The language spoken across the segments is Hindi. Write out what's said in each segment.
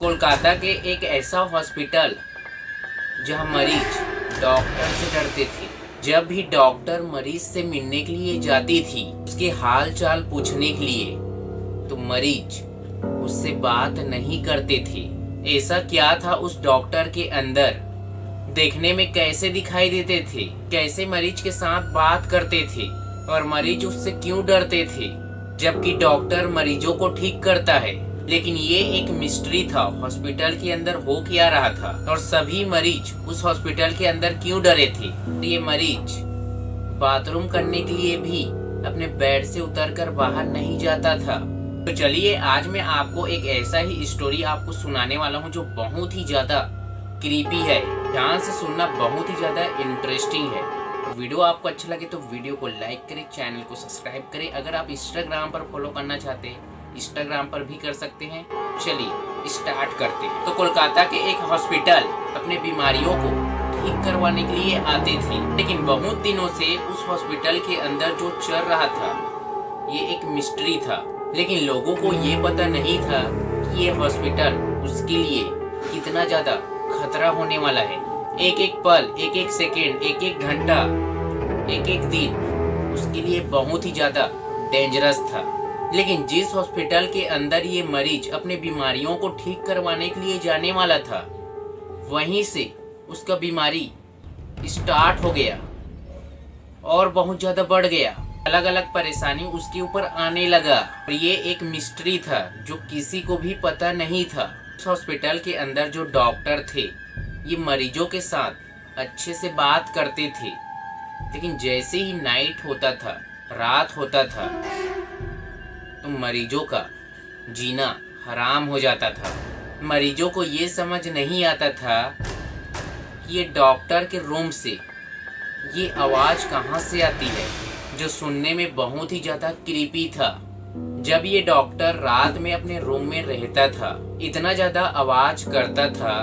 कोलकाता के एक ऐसा हॉस्पिटल जहां मरीज डॉक्टर से डरते थे। जब भी डॉक्टर मरीज से मिलने के लिए जाती थी, उसके हाल चाल पूछने के लिए, तो मरीज उससे बात नहीं करते थे। ऐसा क्या था उस डॉक्टर के अंदर? देखने में कैसे दिखाई देते थे, कैसे मरीज के साथ बात करते थे, और मरीज उससे क्यों डरते थे, जबकि डॉक्टर मरीजों को ठीक करता है। लेकिन ये एक मिस्ट्री था। हॉस्पिटल के अंदर हो क्या रहा था, और सभी मरीज उस हॉस्पिटल के अंदर क्यों डरे थे। ये मरीज बाथरूम करने के लिए भी अपने बेड से उतरकर बाहर नहीं जाता था। तो चलिए आज मैं आपको एक ऐसा ही स्टोरी आपको सुनाने वाला हूँ जो बहुत ही ज्यादा क्रीपी है। ध्यान से सुनना, बहुत ही ज्यादा इंटरेस्टिंग है। तो वीडियो आपको अच्छा लगे तो वीडियो को लाइक करें, चैनल को सब्सक्राइब करें। अगर आप इंस्टाग्राम पर फॉलो करना चाहते हैं, इंस्टाग्राम पर भी कर सकते हैं। चलिए स्टार्ट करते हैं। तो कोलकाता के एक हॉस्पिटल अपने बीमारियों को ठीक करवाने के लिए आते थे, लेकिन बहुत दिनों से उस हॉस्पिटल के अंदर जो चल रहा था ये एक मिस्ट्री था। लेकिन लोगों को ये पता नहीं था कि ये हॉस्पिटल उसके लिए कितना ज्यादा खतरा होने वाला है। एक एक पल, एक एक सेकेंड, एक एक घंटा, एक एक दिन उसके लिए बहुत ही ज्यादा डेंजरस था। लेकिन जिस हॉस्पिटल के अंदर ये मरीज अपने बीमारियों को ठीक करवाने के लिए जाने वाला था, वहीं से उसका बीमारी स्टार्ट हो गया और बहुत ज्यादा बढ़ गया। अलग अलग परेशानी उसके ऊपर आने लगा। और ये एक मिस्ट्री था जो किसी को भी पता नहीं था। उस हॉस्पिटल के अंदर जो डॉक्टर थे, ये मरीजों के साथ अच्छे से बात करते थे, लेकिन जैसे ही नाइट होता था, रात होता था, तो मरीजों का जीना हराम हो जाता था। मरीजों को ये समझ नहीं आता था कि ये डॉक्टर के रूम से ये आवाज कहाँ से आती है, जो सुनने में बहुत ही ज्यादा क्रीपी था। जब ये डॉक्टर रात में अपने रूम में रहता था, इतना ज्यादा आवाज करता था,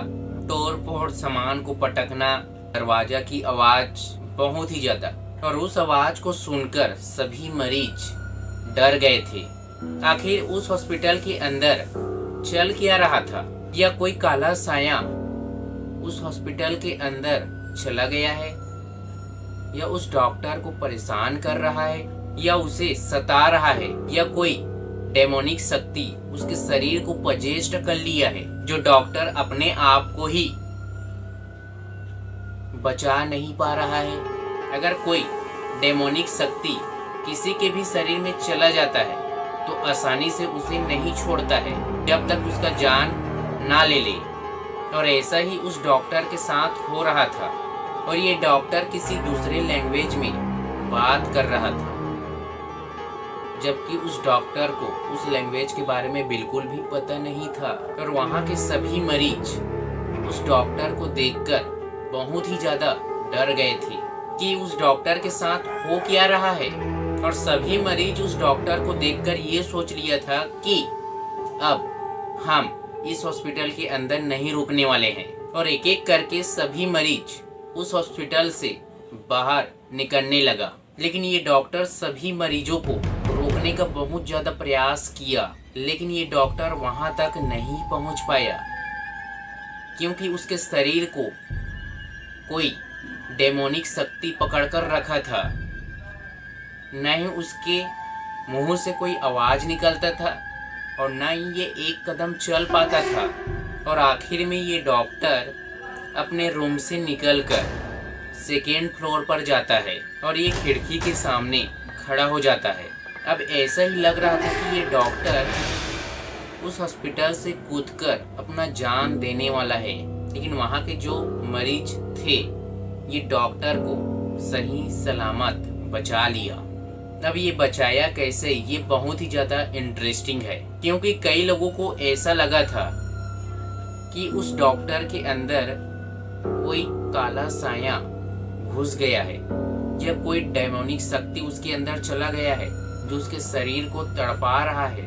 तोड़ फोड़ सामान को पटकना, दरवाजा की आवाज बहुत ही ज्यादा। और उस आवाज को सुनकर सभी मरीज डर गए थे। आखिर उस हॉस्पिटल के अंदर चल क्या रहा था? या कोई काला साया उस हॉस्पिटल के अंदर चला गया है, या उस डॉक्टर को परेशान कर रहा है, या उसे सता रहा है, या कोई डेमोनिक शक्ति उसके शरीर को पजेस्ट कर लिया है, जो डॉक्टर अपने आप को ही बचा नहीं पा रहा है। अगर कोई डेमोनिक शक्ति किसी के भी शरीर में चला जाता है तो आसानी से उसे नहीं छोड़ता है जब तक उसका जान ना ले ले। और ऐसा ही उस डॉक्टर के साथ हो रहा था। और ये डॉक्टर किसी दूसरे लैंग्वेज में बात कर रहा था, जबकि उस डॉक्टर को उस लैंग्वेज के बारे में बिल्कुल भी पता नहीं था। और वहाँ के सभी मरीज उस डॉक्टर को देखकर बहुत ही ज्यादा डर गए थे कि उस डॉक्टर के साथ हो क्या रहा है। और सभी मरीज उस डॉक्टर को देखकर ये सोच लिया था कि अब हम इस हॉस्पिटल के अंदर नहीं रुकने वाले हैं। और एक एक करके सभी मरीज उस हॉस्पिटल से बाहर निकलने लगा। लेकिन ये डॉक्टर सभी मरीजों को रोकने का बहुत ज्यादा प्रयास किया, लेकिन ये डॉक्टर वहां तक नहीं पहुंच पाया, क्योंकि उसके शरीर को कोई डेमोनिक शक्ति पकड़कर रखा था। न ही उसके मुंह से कोई आवाज निकलता था, और न ही ये एक कदम चल पाता था। और आखिर में ये डॉक्टर अपने रूम से निकलकर सेकेंड फ्लोर पर जाता है और ये खिड़की के सामने खड़ा हो जाता है। अब ऐसा ही लग रहा था कि ये डॉक्टर उस हॉस्पिटल से कूदकर अपना जान देने वाला है। लेकिन वहाँ के जो मरीज थे, ये डॉक्टर को सही सलामत बचा लिया। अब ये बचाया कैसे, ये बहुत ही ज्यादा इंटरेस्टिंग है, क्योंकि कई लोगों को ऐसा लगा था कि उस डॉक्टर के अंदर कोई काला साया घुस गया है, या कोई डेमोनिक शक्ति उसके अंदर चला गया है, जो उसके शरीर को तड़पा रहा है,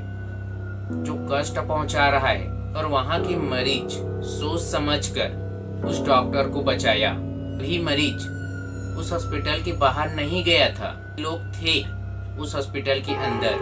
जो कष्ट पहुंचा रहा है। और वहां के मरीज सोच समझकर उस डॉक्टर को बचाया। वही मरीज उस हॉस्पिटल के बाहर नहीं गया था, लोग थे उस हॉस्पिटल के अंदर